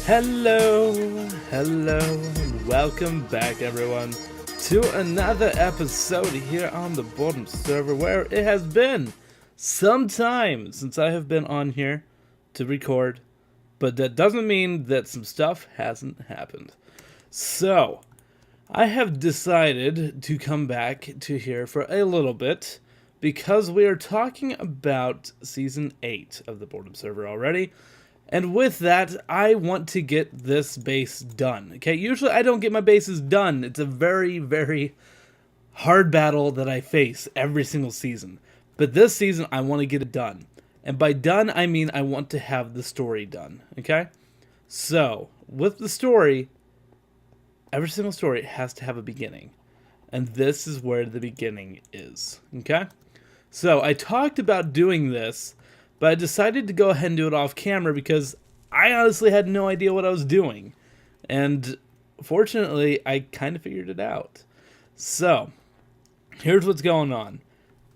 Hello, and welcome back everyone to another episode here on the Boredom server, where it has been some time since I have been on here to record, but that doesn't mean that some stuff hasn't happened. So, I have decided to come back to here for a little bit because we are talking about Season 8 of the Boredom server already. And with that, I want to get this base done. Okay, usually I don't get my bases done. It's a very, very hard battle that I face every single season. But this season, I want to get it done. And by done, I mean I want to have the story done. Okay? So, with the story, every single story has to have a beginning. And this is where the beginning is. Okay? So, I talked about doing this, but I decided to go ahead and do it off camera because I honestly had no idea what I was doing. And fortunately, I kind of figured it out. So, here's what's going on.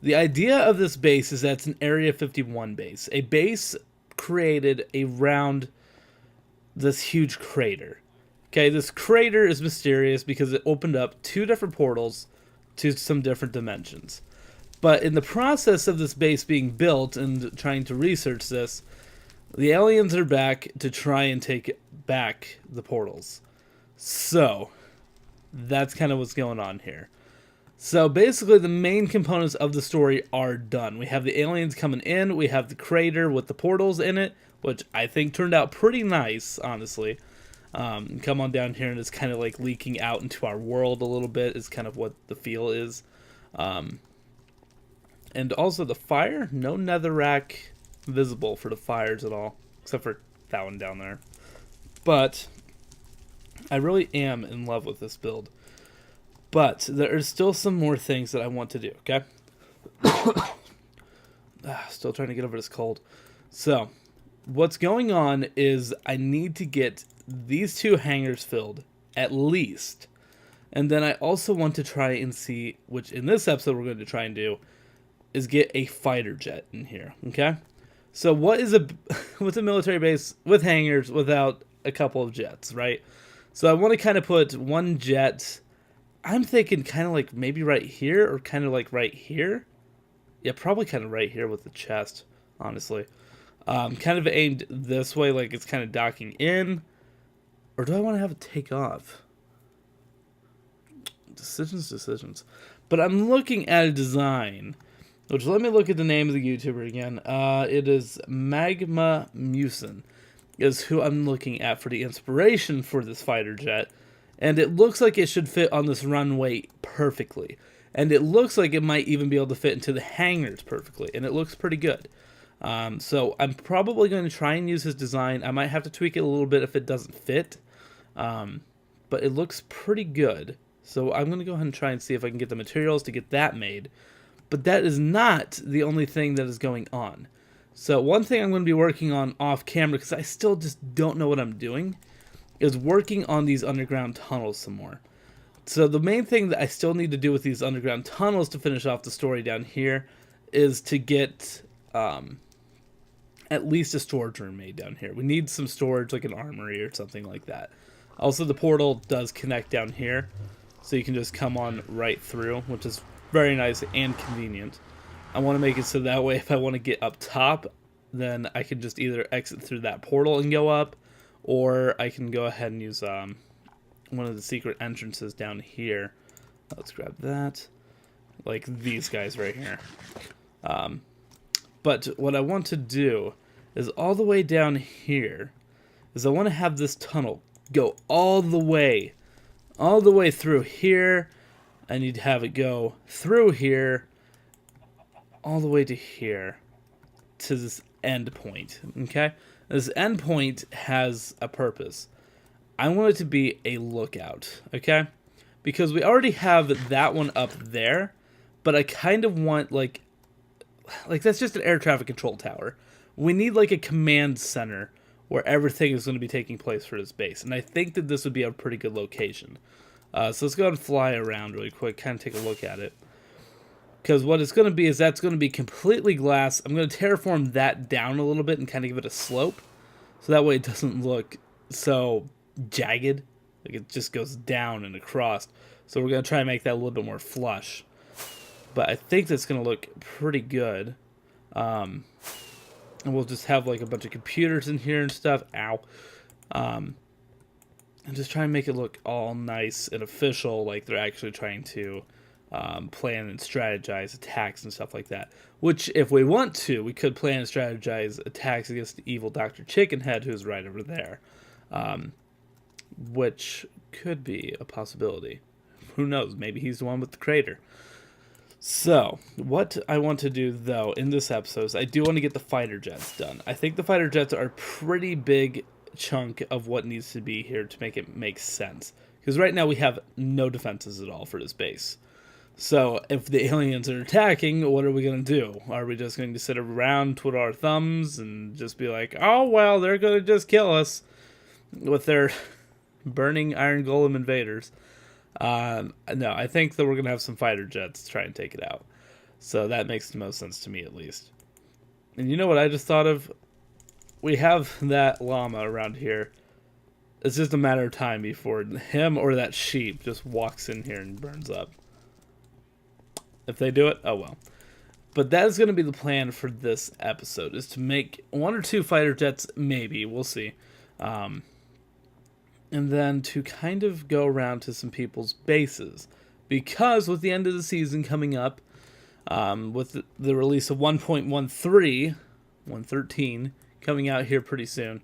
The idea of this base is that it's an Area 51 base. A base created around this huge crater. Okay, this crater is mysterious because it opened up two different portals to some different dimensions. But in the process of this base being built and trying to research this, the aliens are back to try and take back the portals. So, that's kind of what's going on here. So basically the main components of the story are done. We have the aliens coming in, we have the crater with the portals in it, which I think turned out pretty nice, honestly. Come on down here and it's kind of like leaking out into our world a little bit is kind of what the feel is. And also the fire, no netherrack visible for the fires at all, except for that one down there. But I really am in love with this build. But there are still some more things that I want to do, okay? Still trying to get over this cold. So, what's going on is I need to get these two hangars filled, at least. And then I also want to try and see, which in this episode we're going to try and do, is get a fighter jet in here, okay? So what is what's a military base with hangars without a couple of jets, right? So I want to kind of put one jet, I'm thinking kind of like maybe right here or kind of like right here. Yeah, probably kind of right here with the chest, honestly. Kind of aimed this way, like it's kind of docking in. Or do I want to have it take off? Decisions. But I'm looking at a design, which, let me look at the name of the YouTuber again. It is Magma Musin, is who I'm looking at for the inspiration for this fighter jet. And it looks like it should fit on this runway perfectly. And it looks like it might even be able to fit into the hangars perfectly. And it looks pretty good. So I'm probably going to try and use his design. I might have to tweak it a little bit if it doesn't fit. But it looks pretty good. So I'm going to go ahead and try and see if I can get the materials to get that made. But that is not the only thing that is going on. So one thing I'm going to be working on off camera, because I still just don't know what I'm doing, is working on these underground tunnels some more. So the main thing that I still need to do with these underground tunnels to finish off the story down here is to get at least a storage room made down here. We need some storage, like an armory or something like that. Also, the portal does connect down here, so you can just come on right through, which is very nice and convenient. I want to make it so that way if I want to get up top, then I can just either exit through that portal and go up, or I can go ahead and use one of the secret entrances down here. Let's grab that. Like these guys right here. But what I want to do is all the way down here is I want to have this tunnel go all the way through here. I need to have it go through here, all the way to here, to this end point, okay? This end point has a purpose. I want it to be a lookout, okay? Because we already have that one up there, but I kind of want, like that's just an air traffic control tower. We need, like, a command center where everything is going to be taking place for this base, and I think that this would be a pretty good location. So let's go ahead and fly around really quick, kind of take a look at it. Because what it's going to be is that's going to be completely glass. I'm going to terraform that down a little bit and kind of give it a slope. So that way it doesn't look so jagged. Like it just goes down and across. So we're going to try and make that a little bit more flush. But I think that's going to look pretty good. And we'll just have like a bunch of computers in here and stuff. Ow. And just try and make it look all nice and official, like they're actually trying to plan and strategize attacks and stuff like that. Which, if we want to, we could plan and strategize attacks against the evil Dr. Chickenhead, who's right over there. Which could be a possibility. Who knows? Maybe he's the one with the crater. So, what I want to do, though, in this episode is I do want to get the fighter jets done. I think the fighter jets are a pretty big chunk of what needs to be here to make it make sense. Because right now we have no defenses at all for this base. So, if the aliens are attacking, what are we going to do? Are we just going to sit around, twiddle our thumbs, and just be like, oh, well, they're going to just kill us with their burning Iron Golem invaders? No, I think that we're going to have some fighter jets to try and take it out. So that makes the most sense to me, at least. And you know what I just thought of? We have that llama around here. It's just a matter of time before him or that sheep just walks in here and burns up. If they do it, oh well. But that is going to be the plan for this episode, is to make 1 or 2 fighter jets, maybe. We'll see. And then to kind of go around to some people's bases. Because with the end of the season coming up, with the release of 1.13 coming out here pretty soon,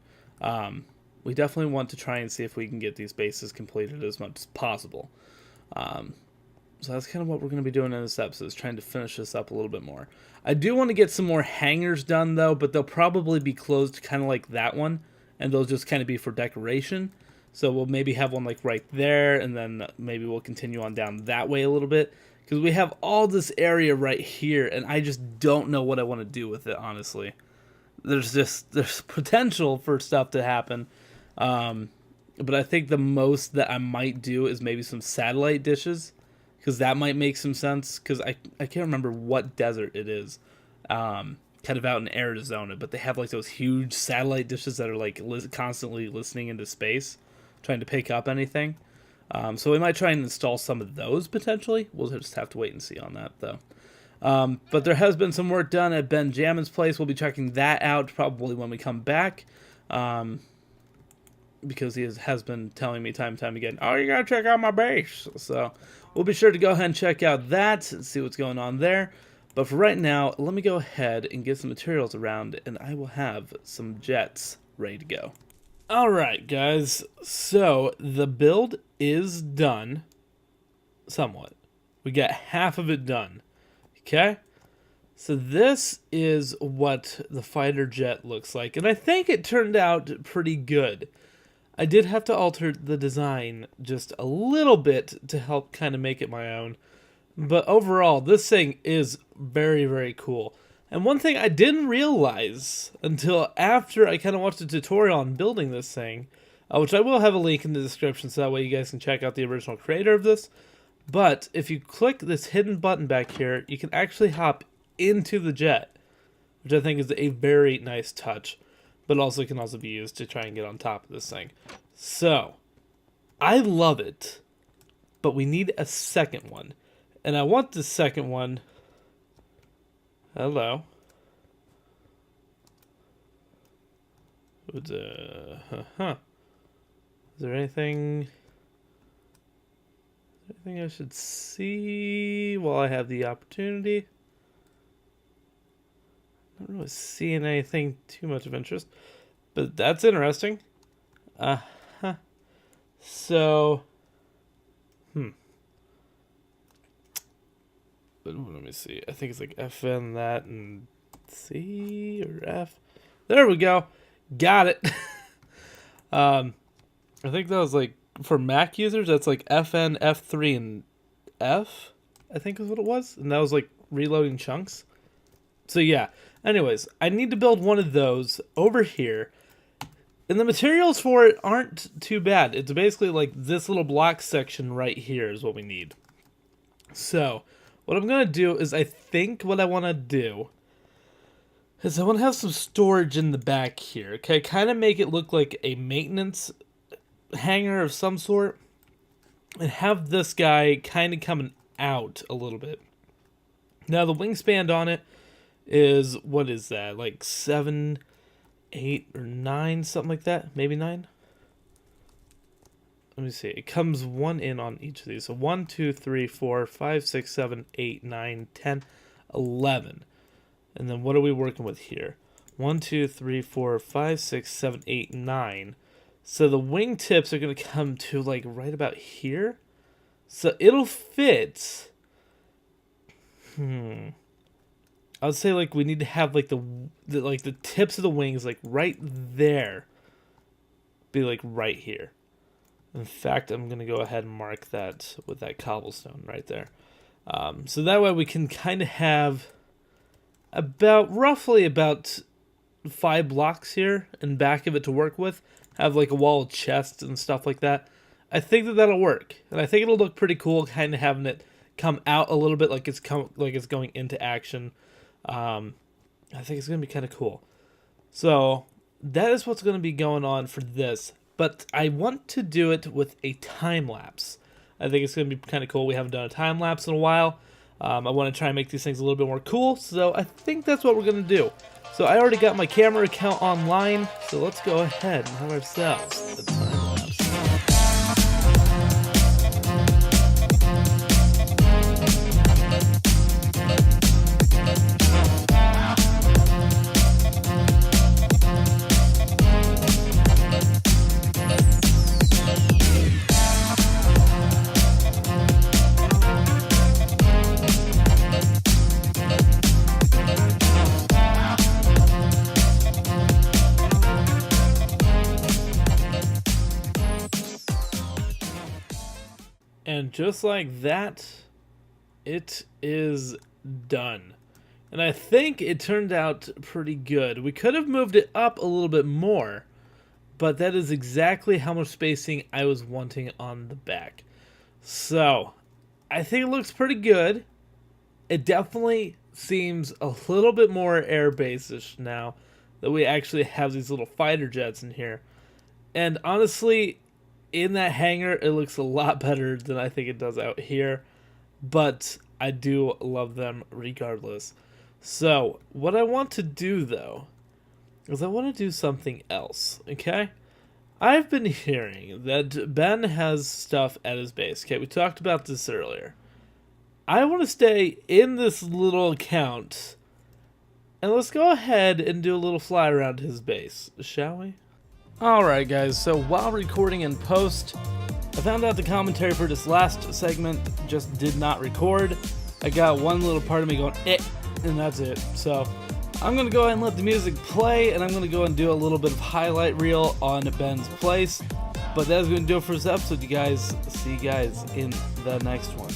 we definitely want to try and see if we can get these bases completed as much as possible. So that's kind of what we're going to be doing in this episode, is trying to finish this up a little bit more. I do want to get some more hangars done, though, but they'll probably be closed kind of like that one, and they'll just kind of be for decoration. So we'll maybe have one like right there, and then maybe we'll continue on down that way a little bit. Because we have all this area right here, and I just don't know what I want to do with it, honestly. There's potential for stuff to happen. But I think the most that I might do is maybe some satellite dishes. Because that might make some sense. Because I can't remember what desert it is. Kind of out in Arizona. But they have like those huge satellite dishes that are like constantly listening into space, trying to pick up anything. So we might try and install some of those potentially. We'll just have to wait and see on that though. But there has been some work done at Ben Jamin's place. We'll be checking that out probably when we come back. Because he has been telling me time and time again, oh, you gotta check out my base. So we'll be sure to go ahead and check out that and see what's going on there. But for right now, let me go ahead and get some materials around, and I will have some jets ready to go. Alright, guys. So the build is done. Somewhat. We got half of it done. Okay? So this is what the fighter jet looks like, and I think it turned out pretty good. I did have to alter the design just a little bit to help kind of make it my own. But overall, this thing is very, very cool. And one thing I didn't realize until after I kind of watched a tutorial on building this thing, which I will have a link in the description so that way you guys can check out the original creator of this. But if you click this hidden button back here, you can actually hop into the jet, which I think is a very nice touch. But also can also be used to try and get on top of this thing. So, I love it, but we need a second one. And I want the second one... Hello. Is there anything I should see while I have the opportunity? Not really seeing anything too much of interest, but that's interesting. So, let me see. I think it's like FN that and C or F. There we go. Got it. I think that was like for Mac users. That's like FN, F3, and F. I think is what it was, and that was like reloading chunks. So yeah. Anyways, I need to build one of those over here. And the materials for it aren't too bad. It's basically like this little block section right here is what we need. So, what I'm going to do is I think what I want to do is I want to have some storage in the back here. Okay, kind of make it look like a maintenance hanger of some sort and have this guy kind of coming out a little bit. Now the wingspan on it is, what is that, like 7, 8, or 9, something like that, maybe 9. Let me see. It comes one in on each of these. So 1, 2, 3, 4, 5, 6, 7, 8, 9, 10, 11. And then what are we working with here? 1, 2, 3, 4, 5, 6, 7, 8, 9. So the wingtips are going to come to like right about here. So it'll fit. I would say like we need to have like the tips of the wings like right there. Be like right here. In fact, I'm going to go ahead and mark that with that cobblestone right there. So that way we can kind of have roughly about 5 blocks here and back of it to work with. Have like a wall of chests and stuff like that. I think that'll work. And I think it'll look pretty cool kind of having it come out a little bit like it's going into action. I think it's going to be kind of cool. So that is what's going to be going on for this. But I want to do it with a time lapse. I think it's going to be kind of cool. We haven't done a time lapse in a while. I want to try and make these things a little bit more cool. So I think that's what we're going to do. So I already got my camera account online. So let's go ahead and have ourselves a time lapse. And just like that, it is done. And I think it turned out pretty good. We could have moved it up a little bit more, but that is exactly how much spacing I was wanting on the back. So, I think it looks pretty good. It definitely seems a little bit more airbase-ish now that we actually have these little fighter jets in here. And honestly, in that hangar, it looks a lot better than I think it does out here, but I do love them regardless. So, what I want to do, though, is I want to do something else, okay? I've been hearing that Ben has stuff at his base, okay? We talked about this earlier. I want to stay in this little account, and let's go ahead and do a little fly around his base, shall we? Alright guys, so while recording in post, I found out the commentary for this last segment just did not record. I got one little part of me going, and that's it. So I'm going to go ahead and let the music play, and I'm going to go and do a little bit of highlight reel on Ben's place. But that is going to do it for this episode, you guys. See you guys in the next one.